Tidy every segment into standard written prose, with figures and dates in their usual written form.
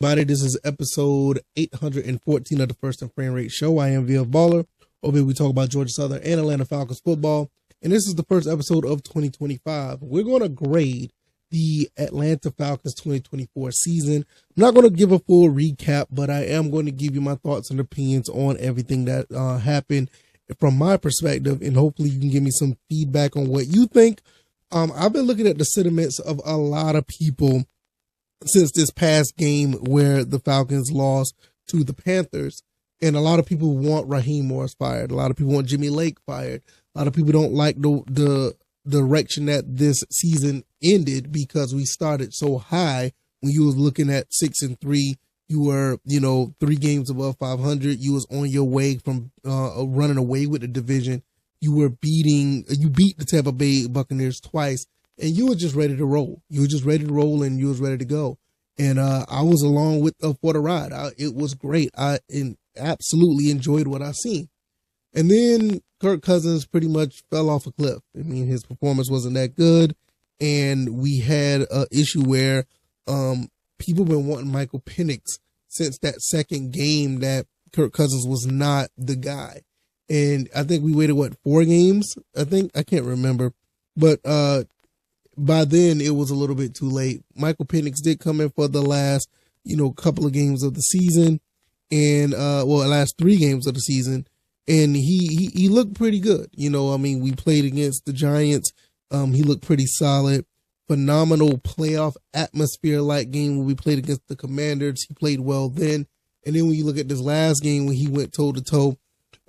everybody. This is episode 814 of the First and Frame Rate Show. I am VF Baller. Over here we talk about Georgia Southern and Atlanta Falcons football. And this is the first episode of 2025. We're going to grade the Atlanta Falcons 2024 season. I'm not going to give a full recap, but I am going to give you my thoughts and opinions on everything that happened from my perspective. And hopefully you can give me some feedback on what you think. I've been looking at the sentiments of a lot of people since this past game where the Falcons lost to the Panthers. And a lot of people want Raheem Morris fired. A lot of people want Jimmy Lake fired. A lot of people don't like the direction that this season ended because we started so high. When you was looking at 6-3, you were, 3 games above 500. You was on your way from running away with the division. You beat the Tampa Bay Buccaneers twice. And you were just ready to roll. You were just ready to roll and you was ready to go. And I was along with for the ride. It was great. I absolutely enjoyed what I seen. And then Kirk Cousins pretty much fell off a cliff. I mean, his performance wasn't that good. And we had an issue where people been wanting Michael Penix since that second game that Kirk Cousins was not the guy. And I think we waited, 4 games? I can't remember. But by then it was a little bit too late. Michael Penix did come in for the last, couple of games of the season and, last 3 games of the season. And he looked pretty good. We played against the Giants. He looked pretty solid. Phenomenal playoff atmosphere like game when we played against the Commanders. He played well then. And then when you look at this last game when he went toe to toe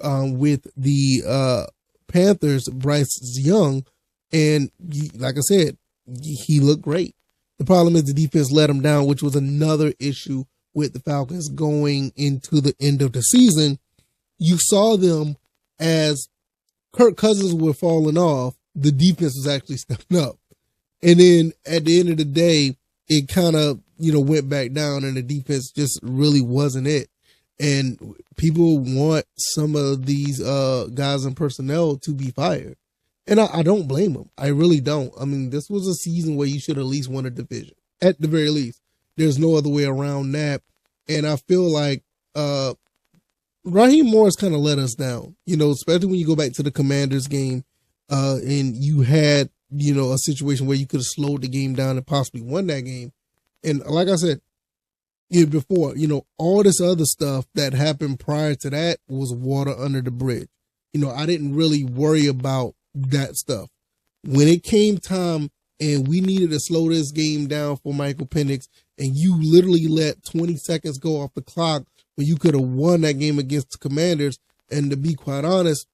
with the Panthers, Bryce Young, and like I said, he looked great. The problem is the defense let him down, which was another issue with the Falcons going into the end of the season. You saw them as Kirk Cousins were falling off. The defense was actually stepping up. And then at the end of the day, it kind of, went back down and the defense just really wasn't it. And people want some of these guys in personnel to be fired. And I don't blame them. I really don't. I mean, this was a season where you should at least win a division. At the very least. There's no other way around that. And I feel like Raheem Morris kind of let us down, especially when you go back to the Commanders game and you had, a situation where you could have slowed the game down and possibly won that game. And like I said before, all this other stuff that happened prior to that was water under the bridge. I didn't really worry about that stuff. When it came time and we needed to slow this game down for Michael Penix, and you literally let 20 seconds go off the clock when you could have won that game against the Commanders, and to be quite honest,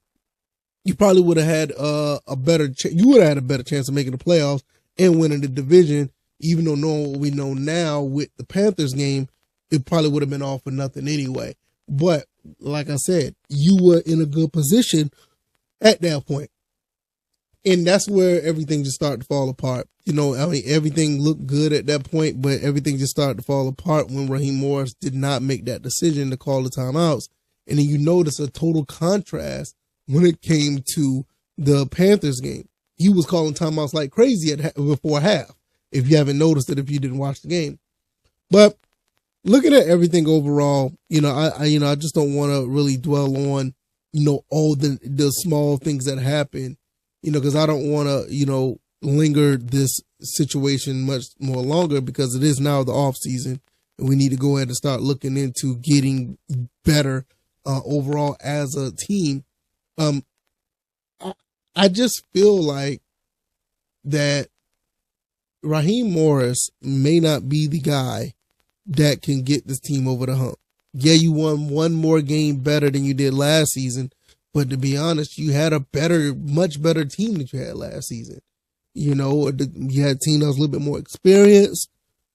you probably would have had a better chance of making the playoffs and winning the division. Even though knowing what we know now with the Panthers game, it probably would have been all for nothing anyway. But like I said, you were in a good position at that point. And that's where everything just started to fall apart. Everything looked good at that point, but everything just started to fall apart when Raheem Morris did not make that decision to call the timeouts. And then you notice a total contrast when it came to the Panthers game. He was calling timeouts like crazy before half, if you haven't noticed it, if you didn't watch the game. But looking at everything overall, I just don't want to really dwell on, all the small things that happen. Because I don't want to, linger this situation much more longer because it is now the off season and we need to go ahead and start looking into getting better overall as a team. I just feel like that Raheem Morris may not be the guy that can get this team over the hump. Yeah, you won one more game better than you did last season. But to be honest, you had a much better team that you had last season. You had a team that was a little bit more experienced.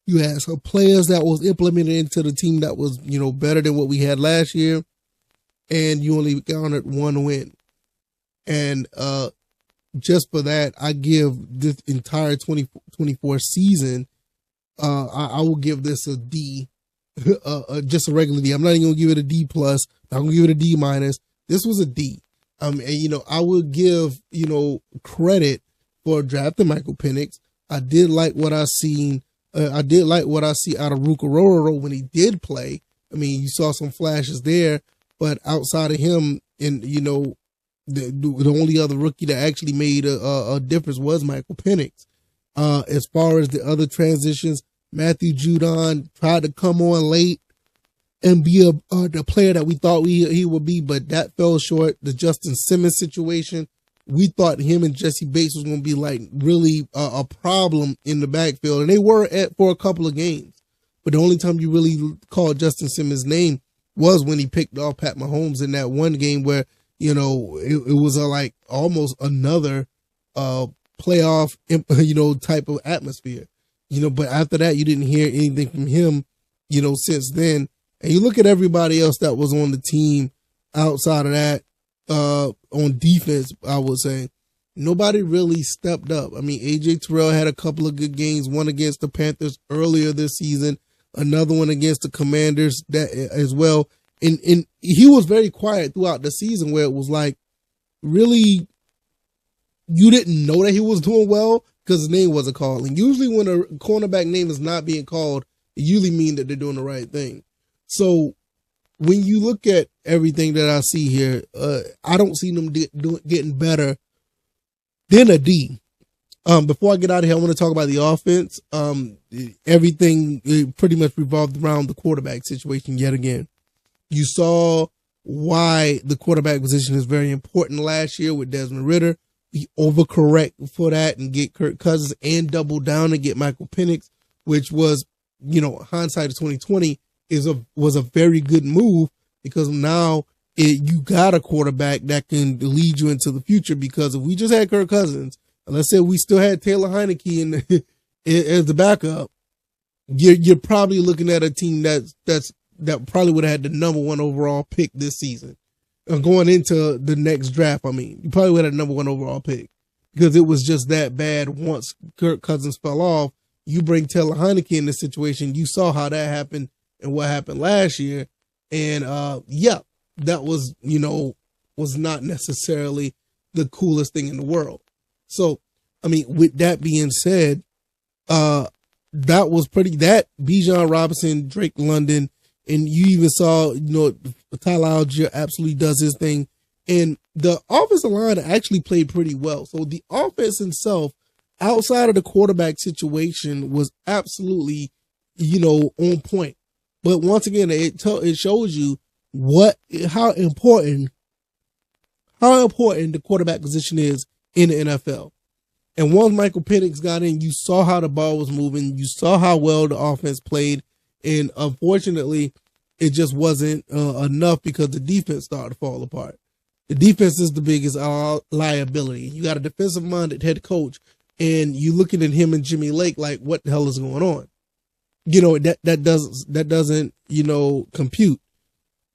You had some players that was implemented into the team that was, better than what we had last year. And you only garnered 1 win. And just for that, I give this entire 2024 season, I will give this a D, just a regular D. I'm not even going to give it a D+. I'm going to give it a D-. This was a D. And, I would give, credit for drafting Michael Penix. I did like what I seen I did like what I see out of Rukaroro when he did play. I mean, you saw some flashes there, but outside of him, and the only other rookie that actually made a difference was Michael Penix. As far as the other transitions, Matthew Judon tried to come on late and be the player that we thought he would be, but that fell short. The Justin Simmons situation, we thought him and Jesse Bates was going to be like really a problem in the backfield, and they were for a couple of games. But the only time you really called Justin Simmons' name was when he picked off Pat Mahomes in that one game where, it was like almost another playoff, type of atmosphere. But after that, you didn't hear anything from him, since then. And you look at everybody else that was on the team outside of that, on defense, I would say, nobody really stepped up. I mean, AJ Terrell had a couple of good games, one against the Panthers earlier this season, another one against the Commanders that as well. And he was very quiet throughout the season, where it was like, really, you didn't know that he was doing well because his name wasn't called. And usually when a cornerback name is not being called, it usually means that they're doing the right thing. So when you look at everything that I see here, I don't see them getting better than a D. Before I get out of here, I want to talk about the offense. Everything pretty much revolved around the quarterback situation yet again. You saw why the quarterback position is very important last year with Desmond Ridder. We overcorrect for that and get Kirk Cousins and double down and get Michael Penix, which was, hindsight of 2020 was a very good move, because now you got a quarterback that can lead you into the future. Because if we just had Kirk Cousins, and let's say we still had Taylor Heineke as the backup, you're probably looking at a team that probably would have had the number 1 overall pick this season. Going into the next draft, you probably would have had the number 1 overall pick, because it was just that bad. Once Kirk Cousins fell off, you bring Taylor Heineke in this situation. You saw how that happened and what happened last year. And that was, was not necessarily the coolest thing in the world. So, with that being said, that Bijan Robinson, Drake London, and you even saw, Tyler Algier absolutely does his thing. And the offensive line actually played pretty well. So the offense itself, outside of the quarterback situation, was absolutely, on point. But once again, it shows you how important the quarterback position is in the NFL. And once Michael Penix got in, you saw how the ball was moving. You saw how well the offense played. And unfortunately, it just wasn't enough, because the defense started to fall apart. The defense is the biggest liability. You got a defensive-minded head coach, and you looking at him and Jimmy Lake like, what the hell is going on? That doesn't compute.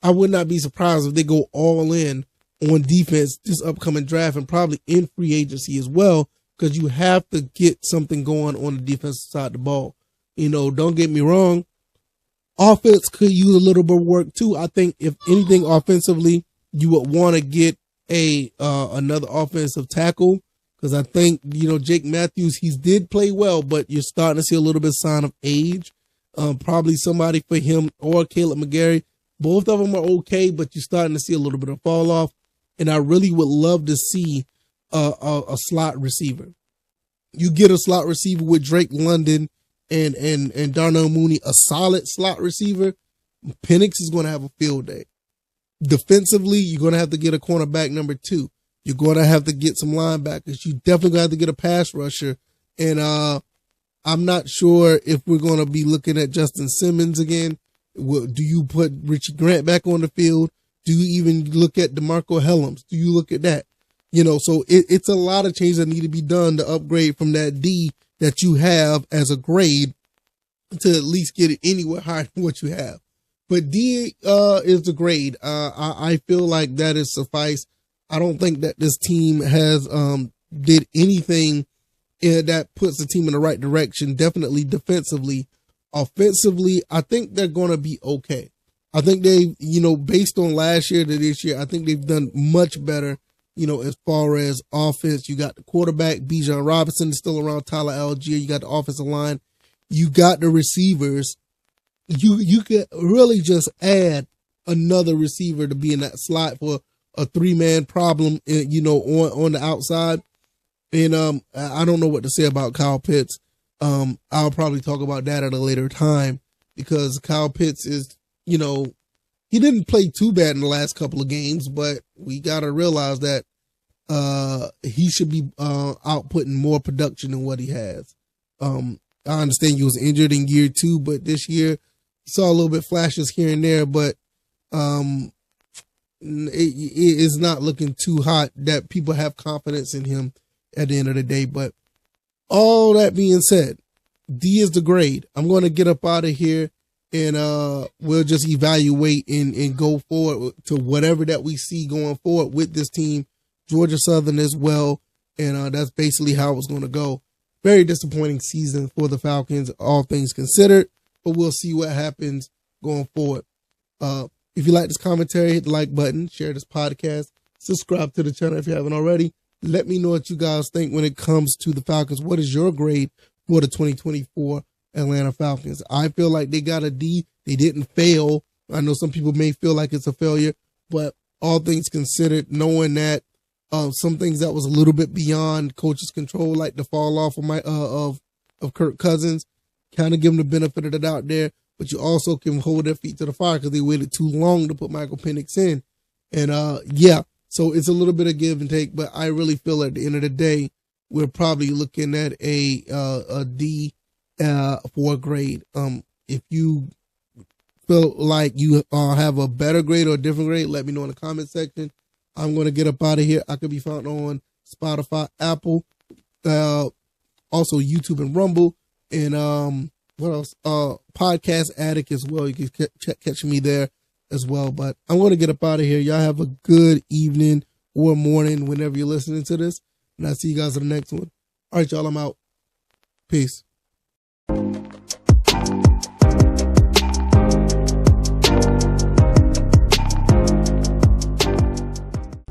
I would not be surprised if they go all in on defense this upcoming draft, and probably in free agency as well, because you have to get something going on the defensive side of the ball. Don't get me wrong. Offense could use a little bit of work too. I think if anything offensively, you would want to get another offensive tackle, because I think, Jake Matthews, he did play well, but you're starting to see a little bit of sign of age. Probably somebody for him or Caleb McGarry. Both of them are okay, but you're starting to see a little bit of fall off. And I really would love to see a slot receiver. You get a slot receiver with Drake London and Darnell Mooney, a solid slot receiver. Penix is going to have a field day. Defensively, you're going to have to get a cornerback number 2. You're going to have to get some linebackers. You definitely going to have to get a pass rusher. And I'm not sure if we're going to be looking at Justin Simmons again. Do you put Richie Grant back on the field? Do you even look at DeMarco Hellams? Do you look at that? So it's a lot of changes that need to be done to upgrade from that D that you have as a grade to at least get it anywhere higher than what you have. But D is the grade. I feel like that is suffice. I don't think that this team has did anything that puts the team in the right direction. Definitely defensively. Offensively, I think they're going to be okay. I think they, based on last year to this year, I think they've done much better, as far as offense. You got the quarterback, Bijan Robinson is still around, Tyler Algier. You got the offensive line. you got the receivers. You could really just add another receiver to be in that slot for a 3-man problem, on the outside. And I don't know what to say about Kyle Pitts. I'll probably talk about that at a later time, because Kyle Pitts is, he didn't play too bad in the last couple of games, but we got to realize that he should be outputting more production than what he has. I understand he was injured in year 2, but this year saw a little bit flashes here and there, but it is not looking too hot that people have confidence in him at the end of the day. But all that being said, D is the grade. I'm going to get up out of here, and we'll just evaluate and go forward to whatever that we see going forward with this team, Georgia Southern as well. And that's basically how it's going to go. Very disappointing season for the Falcons, all things considered, but we'll see what happens going forward. If you like this commentary, hit the like button, share this podcast, subscribe to the channel if you haven't already. Let me know what you guys think when it comes to the Falcons. What is your grade for the 2024 Atlanta Falcons? I feel like they got a D. They didn't fail. I know some people may feel like it's a failure, but all things considered, knowing that some things that was a little bit beyond coach's control, like the fall off of Kirk Cousins, kind of give them the benefit of the doubt there. But you also can hold their feet to the fire because they waited too long to put Michael Penix in. And so it's a little bit of give and take, but I really feel at the end of the day, we're probably looking at a D for a grade. If you feel like you have a better grade or a different grade, let me know in the comment section. I'm going to get up out of here. I could be found on Spotify, Apple, also YouTube and Rumble, and what else? Podcast Addict as well. You can catch me there as well. But I'm going to get up out of here. Y'all have a good evening or morning whenever you're listening to this. And I'll see you guys in the next one. All right, y'all, I'm out. Peace.